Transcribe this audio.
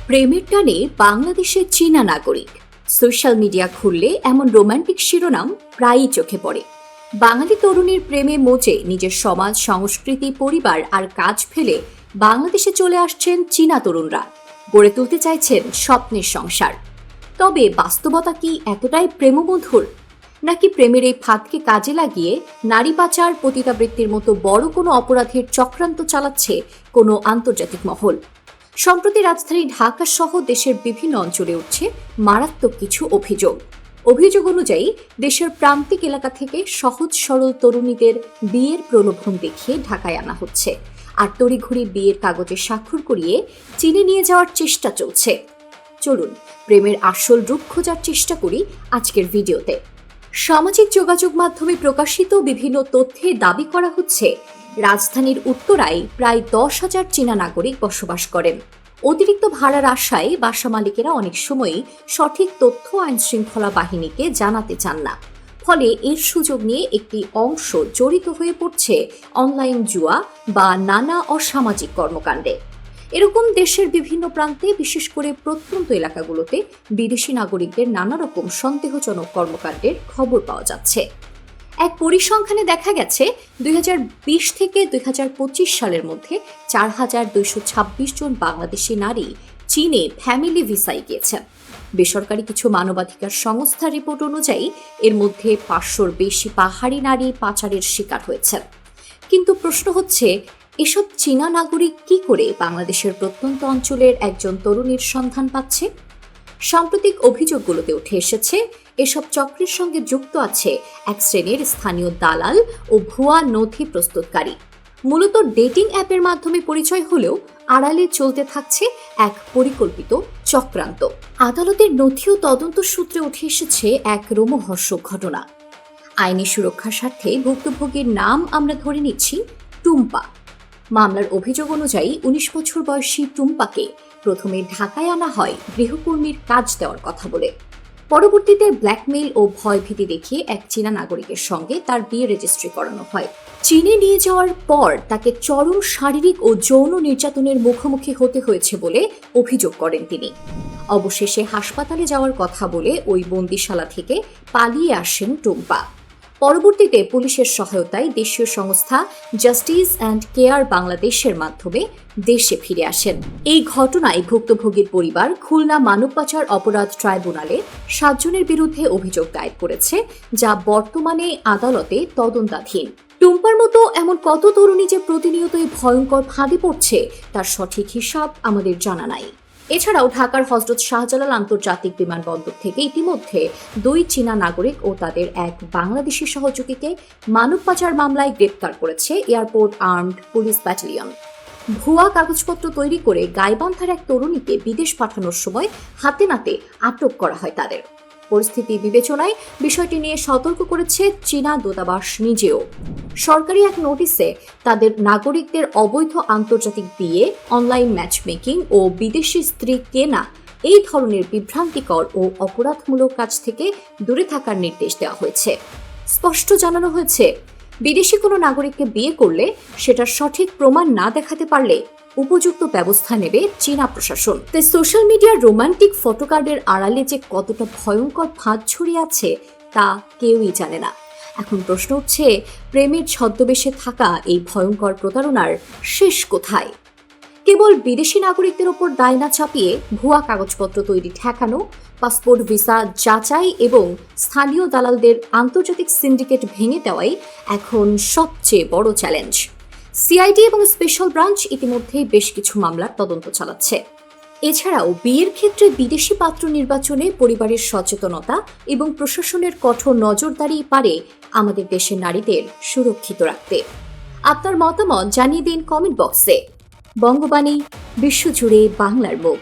প্রেমের টানে বাংলাদেশে চীনা নাগরিক। সোশ্যাল মিডিয়া খুললে এমন রোমান্টিক শিরোনাম প্রায়ই চোখে পড়ে। বাঙালি তরুণীর প্রেমে মজে নিজের সমাজ, সংস্কৃতি, পরিবার আর কাজ ফেলে বাংলাদেশে চলে আসছেন চীনা তরুণরা। গড়ে তুলতে চাইছেন স্বপ্নের সংসার। তবে বাস্তবতা কি এতটাই প্রেমমধুর? নাকি প্রেমের এই ফাঁদকে কাজে লাগিয়ে নারী পাচার, পতিতাবৃত্তির মতো বড় কোনো অপরাধের চক্রান্ত চালাচ্ছে কোনো আন্তর্জাতিক মহল? সম্প্রতি রাজধানী ঢাকা সহ দেশের বিভিন্ন অঞ্চলে উঠছে মারাত্মক কিছু অভিযোগ অনুযায়ী দেশের প্রান্তিক এলাকা থেকে সহজ সরল তরুণীদের বিয়ের প্রলোভন দেখিয়ে ঢাকায় আনা হচ্ছে, আর তড়িঘড়ি বিয়ের কাগজে স্বাক্ষর করিয়ে চীনে নিয়ে যাওয়ার চেষ্টা চলছে। চলুন প্রেমের আসল রূপ খোঁজার চেষ্টা করি আজকের ভিডিওতে। সামাজিক যোগাযোগ মাধ্যমে প্রকাশিত বিভিন্ন তথ্যে দাবি করা হচ্ছে রাজধানীর উত্তরায় প্রায় 10,000 চীনা নাগরিক বসবাস করেন। অতিরিক্ত ভাড়ার আশায় বাসা মালিকেরা অনেক সময়ই সঠিক তথ্য আইন শৃঙ্খলা বাহিনীকে জানাতে চান না। ফলে এর সুযোগ নিয়ে একটি অংশ জড়িত হয়ে পড়ছে অনলাইন জুয়া বা নানা অসামাজিক কর্মকাণ্ডে। এরকম দেশের বিভিন্ন প্রান্তে, বিশেষ করে প্রত্যন্ত এলাকাগুলোতে বিদেশি নাগরিকদের নানা রকম সন্দেহজনক কর্মকাণ্ডের খবর পাওয়া যাচ্ছে। এক পরিসংখ্যানে দেখা গেছে 2020 থেকে 2025 সালের মধ্যে 4,226 জন বাংলাদেশি নারী চীনে ফ্যামিলি ভিসায় গিয়েছেন। বেসরকারি কিছু মানবাধিকার সংস্থার রিপোর্ট অনুযায়ী এর মধ্যে 500-র বেশি পাহাড়ি নারী পাচারের শিকার হয়েছেন। কিন্তু প্রশ্ন হচ্ছে, এসব চীনা নাগরিক কি করে বাংলাদেশের প্রত্যন্ত অঞ্চলের একজন তরুণীর সন্ধান পাচ্ছে? সাম্প্রতিক অভিযোগগুলোতে উঠে এসেছে এসব চক্রের সঙ্গে যুক্ত আছে এক শ্রেণীর স্থানীয় দালাল ও ভুয়া নথি প্রস্তুতকারী। মূলত ডেটিং অ্যাপের মাধ্যমে পরিচয় হলেও আড়ালে চলতে থাকছে এক পরিকল্পিত চক্রান্ত। আদালতের নথি ও তদন্ত সূত্রে উঠে এসেছে এক রোমহর্ষক ঘটনা। আইনি সুরক্ষার স্বার্থে ভুক্তভোগীর নাম আমরা ধরে নিচ্ছি টুম্পা। মামলার অভিযোগ অনুযায়ী 19 বছর বয়সী টুম্পাকে প্রথমে ঢাকায় আনা হয় গৃহকর্মীর কাজ দেওয়ার কথা বলে। পরবর্তীতে ব্ল্যাকমেইল ও ভয়ভীতি দেখিয়ে এক চীনা নাগরিকের সঙ্গে তার বিয়ে রেজিস্ট্রি করানো হয়। চীনে নিয়ে যাওয়ার পর তাকে চরম শারীরিক ও যৌন নির্যাতনের মুখোমুখি হতে হয়েছে বলে অভিযোগ করেন তিনি। অবশেষে হাসপাতালে যাওয়ার কথা বলে ওই বন্দিশালা থেকে পালিয়ে আসেন টুম্পা। পরবর্তীতে পুলিশের সহায়তায় দেশীয় সংস্থা জাস্টিস অ্যান্ড কেয়ার বাংলাদেশের মাধ্যমে দেশে ফিরে আসেন। এই ঘটনায় ভুক্তভোগীর পরিবার খুলনা মানব পাচার অপরাধ ট্রাইব্যুনালে 7 জনের বিরুদ্ধে অভিযোগ দায়ের করেছে, যা বর্তমানে আদালতে তদন্তাধীন। টুম্পার মতো এমন কত তরুণী যে প্রতিনিয়ত এই ভয়ঙ্কর ফাঁদে পড়ছে তার সঠিক হিসাব আমাদের জানা নাই। এছাড়াও ঢাকার হযরত শাহজালাল আন্তর্জাতিক বিমানবন্দর থেকে ইতিমধ্যে 2 চীনা নাগরিক ও তাদের এক বাংলাদেশি সহযোগীকে মানব পাচার মামলায় গ্রেপ্তার করেছে এয়ারপোর্ট আর্মড পুলিশ ব্যাটালিয়ন। ভুয়া কাগজপত্র তৈরি করে গাইবান্ধার এক তরুণীকে বিদেশ পাঠানোর সময় হাতে নাতে আটক করা হয় তাদের। পরিস্থিতি বিবেচনায় বিষয়টি নিয়ে সতর্ক করেছে চীনা দূতাবাস নিজেও। সরকারি এক নোটিশে তাদের নাগরিকদের অবৈধ আন্তর্জাতিক বিয়ে, অনলাইন ম্যাচমেকিং ও বিদেশি স্ত্রী কেনা এই ধরনের বিভ্রান্তিকর ও অপরাধমূলক কাজ থেকে দূরে থাকার নির্দেশ দেওয়া হয়েছে। স্পষ্ট জানানো হয়েছে, বিদেশি কোনো নাগরিককে বিয়ে করলে সেটার সঠিক প্রমাণ না দেখাতে পারলে উপযুক্ত ব্যবস্থা নেবে চীনা প্রশাসন। তাই সোশ্যাল মিডিয়ার রোমান্টিক ফটোকার্ডের আড়ালে যে কতটা ভয়ঙ্কর ফাঁদ ছড়িয়ে আছে তা কেউই জানে না। এখন প্রশ্ন উঠছে, প্রেমের ছদ্মবেশে থাকা এই ভয়ঙ্কর প্রতারণার শেষ কোথায়? কেবল বিদেশি নাগরিকদের ওপর দায় না চাপিয়ে ভুয়া কাগজপত্র তৈরি ঠেকানো, পাসপোর্ট, ভিসা যাচাই এবং স্থানীয় দালালদের আন্তর্জাতিক সিন্ডিকেট ভেঙে দেওয়াই এখন সবচেয়ে বড় চ্যালেঞ্জ। সিআইডি এবং স্পেশাল ব্রাঞ্চ ইতিমধ্যেই বেশ কিছু মামলার তদন্ত চালাচ্ছে। এছাড়াও বিয়ের ক্ষেত্রে বিদেশি পাত্র নির্বাচনে পরিবারের সচেতনতা এবং প্রশাসনের কঠোর নজরদারি পারে আমাদের দেশের নারীদের সুরক্ষিত রাখতে। আপনার মতামত জানিয়ে দিন কমেন্ট বক্সে। বঙ্গবাণী, বিশ্বজুড়ে বাংলার মুখ।